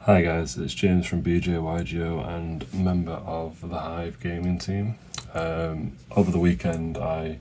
Hi guys, it's James from BJYGO and member of the Hive gaming team. Over the weekend I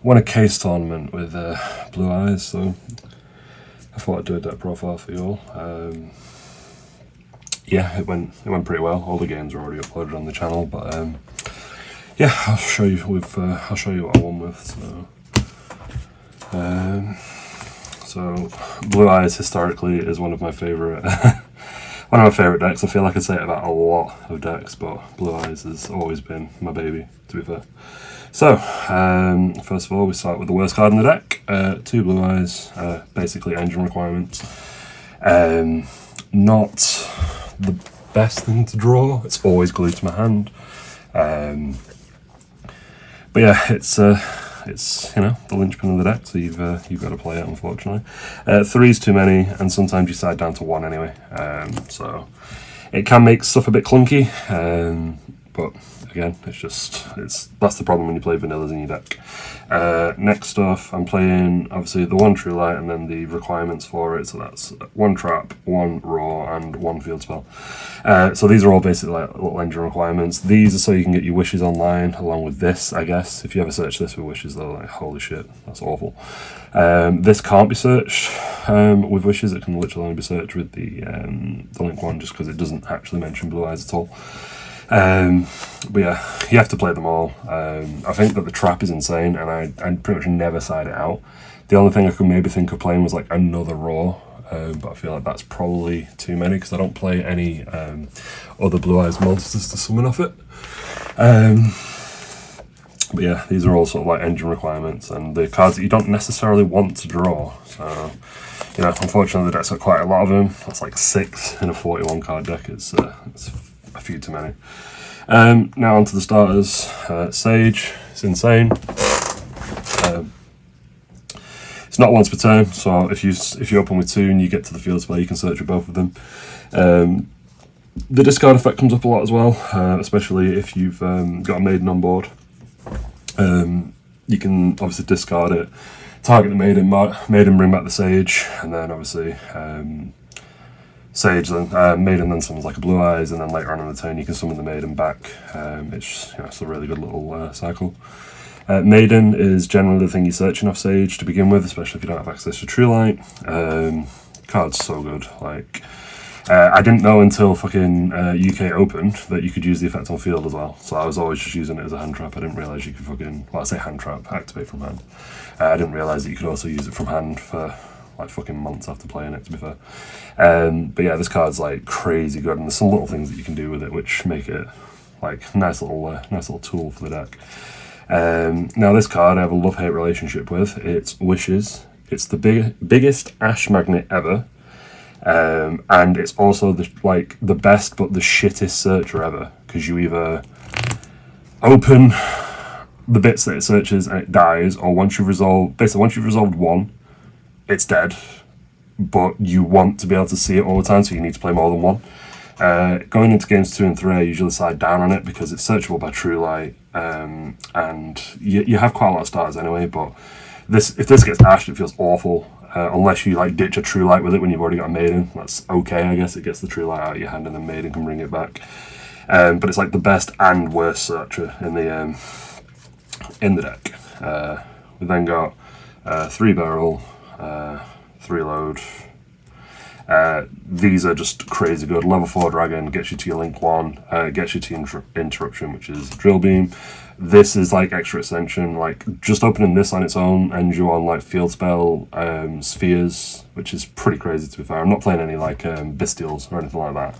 won a case tournament with Blue Eyes, so I thought I'd do a deck profile for you all. Yeah, it went pretty well. All the games are already uploaded on the channel, but yeah, I'll show you what I won with. So Blue Eyes historically is one of my favourite decks. I feel like I say it about a lot of decks, but Blue Eyes has always been my baby, to be fair. So, first of all, we start with the worst card in the deck. 2 Blue Eyes, basically engine requirements. Not the best thing to draw. It's always glued to my hand. But yeah, it's the linchpin of the deck, so you've got to play it, unfortunately. 3's too many, and sometimes you side down to 1 anyway. So it can make stuff a bit clunky, but again, that's the problem when you play vanillas in your deck. Next off, I'm playing obviously the 1 True Light and then the requirements for it, so that's 1 Trap, 1 Raw, and 1 Field Spell. So these are all basically like little engine requirements. These are so you can get your wishes online, along with this, I guess. If you ever search this with wishes, though, like, holy shit, that's awful. This can't be searched with wishes. It can literally only be searched with the link one, just because it doesn't actually mention Blue Eyes at all. But yeah, you have to play them all. I think that the trap is insane, and I pretty much never side it out. The only thing I could maybe think of playing was like another Raw, but I feel like that's probably too many because I don't play any other Blue Eyes monsters to summon off it. But yeah, these are all sort of like engine requirements and the cards that you don't necessarily want to draw. So, you know, unfortunately the deck's got quite a lot of them. That's like 6 in a 41 card deck. It's a few too many. Now onto the starters. Sage, it's insane. It's not once per turn, so if you open with 2 and you get to the field spell, you can search with both of them. The discard effect comes up a lot as well, especially if you've got a maiden on board. You can obviously discard it, target the maiden, bring back the sage, and then obviously sage, then maiden, then summons like a Blue Eyes, and then later on in the turn you can summon the maiden back. It's a really good little cycle. Maiden is generally the thing you're searching off sage to begin with, especially if you don't have access to True Light. Card's so good. Like, I didn't know until fucking UK Open that you could use the effect on field as well. So I was always just using it as a hand trap. I didn't realise you could hand trap, activate from hand. I didn't realise that you could also use it from hand for like fucking months after playing it, to be fair. But yeah, this card's like crazy good, and there's some little things that you can do with it which make it like nice little tool for the deck. Now this card I have a love-hate relationship with. It's Wishes. It's the biggest Ash Magnet ever. And it's also the best but the shittest searcher ever, because you either open the bits that it searches and it dies, or once you've resolved 1, it's dead, but you want to be able to see it all the time, so you need to play more than 1. Going into games 2 and 3, I usually side down on it because it's searchable by True Light, and you have quite a lot of starters anyway, but if this gets ashed, it feels awful. Unless you like ditch a True Light with it when you've already got a maiden. That's okay, I guess. It gets the True Light out of your hand and then maiden can bring it back. But it's like the best and worst searcher in the deck. We then got 3 barrel, 3 load. These are just crazy good. Level 4 dragon gets you to your link 1, gets you to interruption, which is drill beam. This is like extra extension. Like, just opening this on its own ends you on like field spell, spheres, which is pretty crazy, to be fair. I'm not playing any like bestials or anything like that.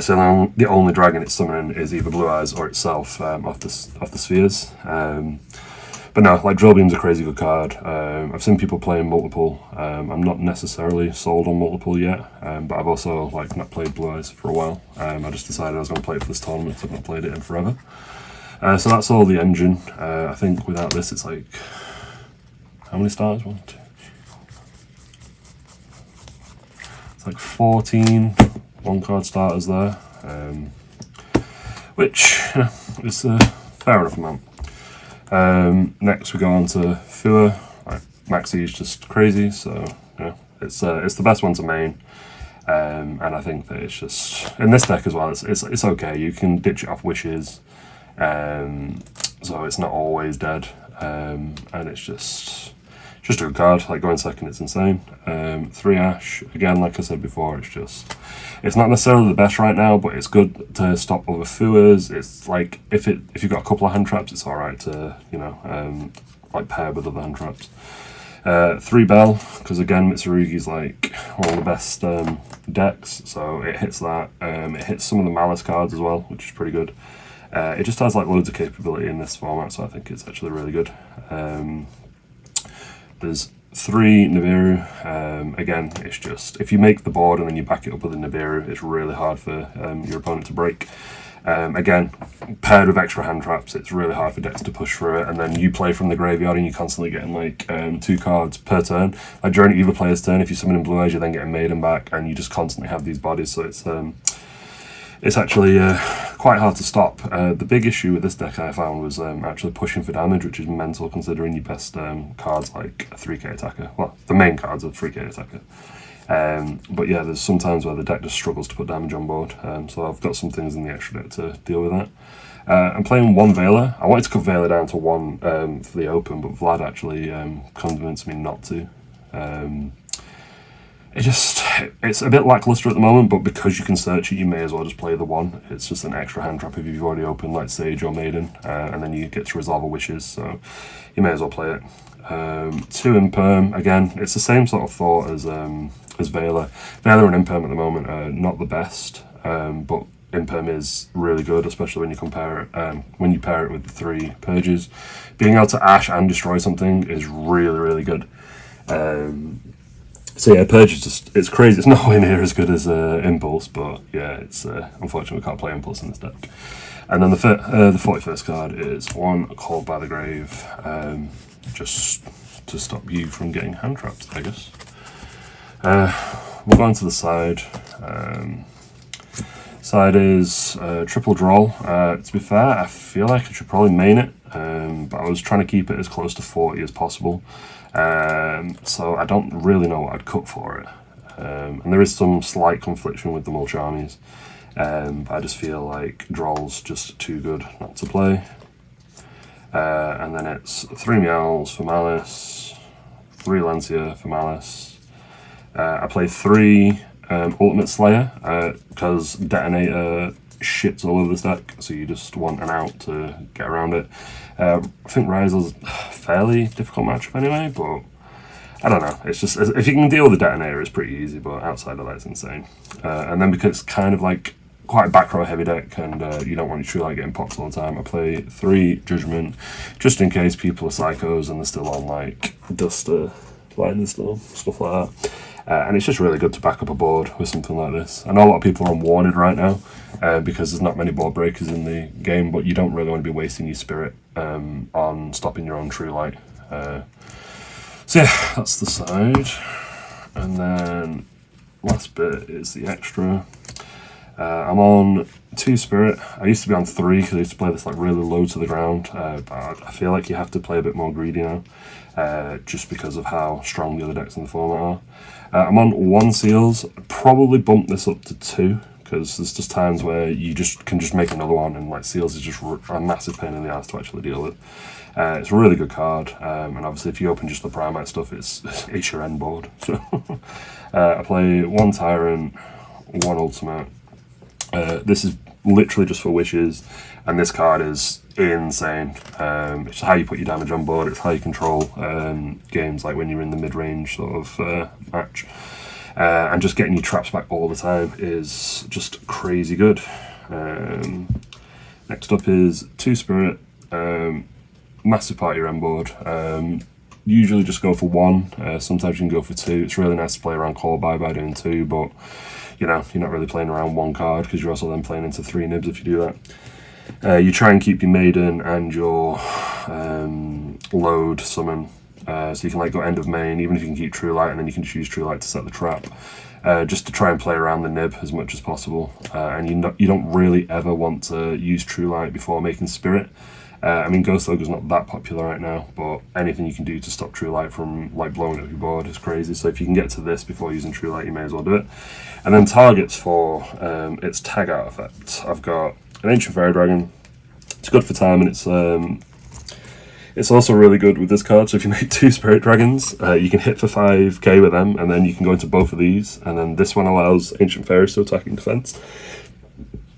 So now the only dragon it's summoning is either Blue Eyes or itself off the spheres. But no, like drill beam's a crazy good card. I've seen people playing multiple. I'm not necessarily sold on multiple yet, but I've also like not played Blue Eyes for a while. I just decided I was going to play it for this tournament, so I've not played it in forever. So that's all the engine. I think without this it's like, how many starters? 1, 2. It's like 14 1-card starters there, which is a fair enough amount. Next we go on to Fua. Maxi is just crazy, so yeah, it's the best one to main. And I think that it's just, in this deck as well, it's okay. You can ditch it off wishes, so it's not always dead, and it's just a good card. Like, going second, it's insane. 3 Ash, again, like I said before, it's not necessarily the best right now, but it's good to stop other Fuas. It's like, if you've got a couple of hand traps, it's alright to, you know, like pair with other hand traps. 3 Bell, because again, Mitsurugi's like one of the best decks, so it hits that. It hits some of the Malice cards as well, which is pretty good. It just has like loads of capability in this format, so I think it's actually really good. There's 3 Nibiru. Again, it's just, if you make the board and then you back it up with a Nibiru, it's really hard for your opponent to break. Again, paired with extra hand traps, it's really hard for decks to push through it, and then you play from the graveyard and you're constantly getting like 2 cards per turn. Like, during either player's turn, if you summon in Blue Eyes, you're then getting Maiden back, and you just constantly have these bodies, so it's actually quite hard to stop. The big issue with this deck I found was actually pushing for damage, which is mental considering your best cards like a 3k attacker. Well, the main cards are 3k attacker. But yeah, there's some times where the deck just struggles to put damage on board, so I've got some things in the extra deck to deal with that. I'm playing 1 Veiler. I wanted to cut Veiler down to 1 for the open, but Vlad actually convinced me not to. It's a bit lackluster at the moment, but because you can search it, you may as well just play the 1. It's just an extra hand trap if you've already opened like Sage or Maiden, and then you get to resolve a wishes, so you may as well play it. 2 Imperm, again, it's the same sort of thought as Veiler. Veiler and Imperm at the moment are not the best, but Imperm is really good, especially when you compare it, when you pair it with the 3 Purges. Being able to Ash and destroy something is really, really good. So yeah, Purge is just, it's crazy. It's nowhere near as good as Impulse, but yeah, it's unfortunately we can't play Impulse in this deck. And then the 41st card is 1 Called by the Grave, just to stop you from getting hand traps, I guess. We'll go on to the side. Side is triple droll. To be fair, I feel like I should probably main it, but I was trying to keep it as close to 40 as possible. So I don't really know what I'd cut for it. And there is some slight confliction with the Mulch armies, but I just feel like droll's just too good not to play. And then it's 3 Meowls for Malice, 3 Lancia for Malice. I play 3 Ultimate Slayer, because Detonator shits all over this deck, so you just want an out to get around it. I think Risel's a fairly difficult matchup anyway, but I don't know. It's just, if you can deal with the Detonator, it's pretty easy, but outside of that, it's insane. And then because it's kind of like quite a back row heavy deck, and you don't want your True Light getting popped all the time, I play 3 Judgment, just in case people are psychos and they're still on like Duster, Lightning Storm, stuff like that. And it's just really good to back up a board with something like this. I know a lot of people are unwarned right now because there's not many board breakers in the game, but you don't really want to be wasting your spirit on stopping your own True Light. So yeah, that's the side. And then last bit is the extra. I'm on 2 Spirit. I used to be on 3 because I used to play this like really low to the ground, but I feel like you have to play a bit more greedy now, just because of how strong the other decks in the format are. I'm on 1 Seals. I'd probably bump this up to 2 because there's just times where you can just make another one, and like Seals is just a massive pain in the ass to actually deal with. It's a really good card, and obviously if you open just the Primite stuff, it's your end board. So I play 1 Tyrant, 1 Ultimate. This is literally just for wishes, and this card is insane. It's how you put your damage on board, it's how you control games like when you're in the mid-range sort of match, and just getting your traps back all the time is just crazy good. Next up is 2 Spirit, massive part of your end board. Usually just go for 1, sometimes you can go for 2. It's really nice to play around Call by doing 2, but you know, you're not really playing around 1 card because you're also then playing into 3 nibs if you do that. You try and keep your Maiden and your load summon, so you can like go end of main, even if you can keep True Light, and then you can just use True Light to set the trap, just to try and play around the nib as much as possible. And you don't really ever want to use True Light before making Spirit, I mean, Ghost Ogre's not that popular right now, but anything you can do to stop True Light from like blowing up your board is crazy. So if you can get to this before using True Light, you may as well do it. And then targets for its tag out effect. I've got an Ancient Fairy Dragon. It's good for time, and it's also really good with this card. So if you make 2 Spirit Dragons, you can hit for 5k with them, and then you can go into both of these. And then this one allows Ancient Fairies to attack in defense.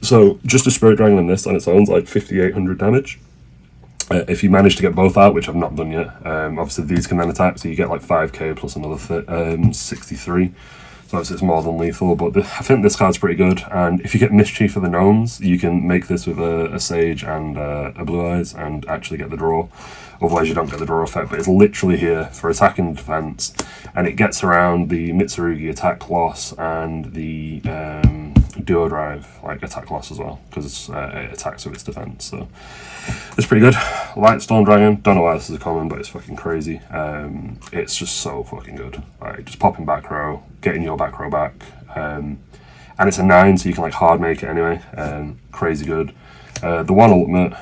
So just a Spirit Dragon in this on its own is like 5,800 damage. If you manage to get both out, which I've not done yet, obviously these can then attack, so you get like 5k plus another 63. So it's more than lethal, but I think this card's pretty good. And if you get Mischief for the Gnomes, you can make this with a Sage and a Blue Eyes and actually get the draw. Otherwise you don't get the draw effect, but it's literally here for attack and defense, and it gets around the Mitsurugi attack loss and the Duo Drive like attack loss as well, because it attacks with its defense. So it's pretty good. Lightstorm Dragon, don't know why this is a common, but it's fucking crazy. It's just so fucking good. Like, just popping back row, getting your back row back, and it's a 9, so you can like hard make it anyway. Crazy good. The one ultimate,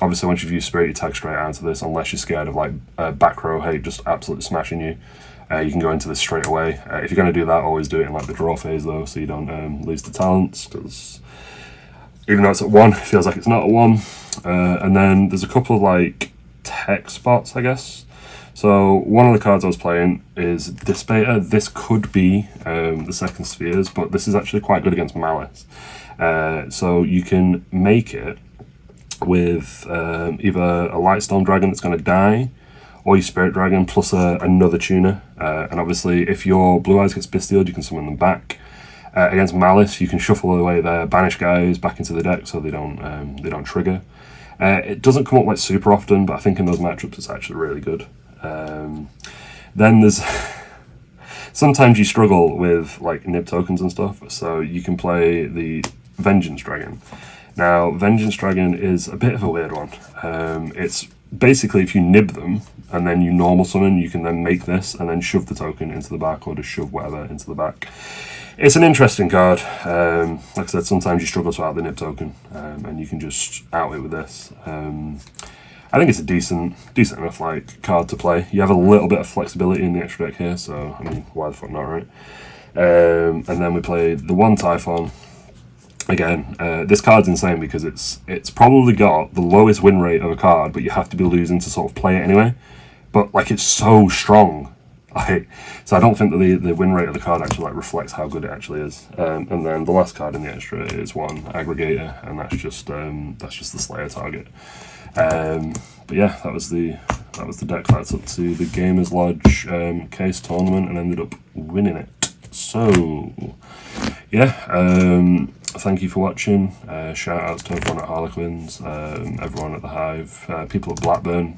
obviously once you've used Spirit, you tag straight out to this, unless you're scared of like back row hate just absolutely smashing you. You can go into this straight away. If you're going to do that, always do it in like the draw phase though, so you don't lose the talents, because even though it's at 1, it feels like it's not at 1. And then there's a couple of like tech spots, I guess. So one of the cards I was playing is Dissipator. This could be the second Spheres, but this is actually quite good against Malice. So you can make it with either a Lightstorm Dragon that's going to die, or your Spirit Dragon plus another tuner. And obviously if your Blue Eyes gets Bestialed, you can summon them back. Against Malice, you can shuffle away their Banish guys back into the deck so they don't trigger. It doesn't come up like super often, but I think in those matchups it's actually really good. Then there's sometimes you struggle with like nib tokens and stuff, so you can play the Vengeance Dragon. Now, Vengeance Dragon is a bit of a weird one. It's basically if you nib them and then you normal summon, you can then make this and then shove the token into the back, or just shove whatever into the back. It's an interesting card. Like I said, sometimes you struggle to out the nib token, and you can just out it with this. I think it's a decent enough like card to play. You have a little bit of flexibility in the extra deck here, so I mean, why the fuck not, right? And then we played the one Typhon. Again, this card's insane because it's probably got the lowest win rate of a card, but you have to be losing to sort of play it anyway. But like, it's so strong. So I don't think that the win rate of the card actually like reflects how good it actually is. And then the last card in the extra is one Aggregator, and that's just the Slayer target. But yeah, that was the deck that's up to the Gamers Lodge case tournament, and ended up winning it. So yeah, thank you for watching. Shout outs to everyone at Harlequins, everyone at the Hive, people at Blackburn,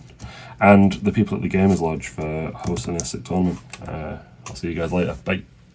and the people at the Gamers Lodge for hosting this sick tournament. I'll see you guys later. Bye.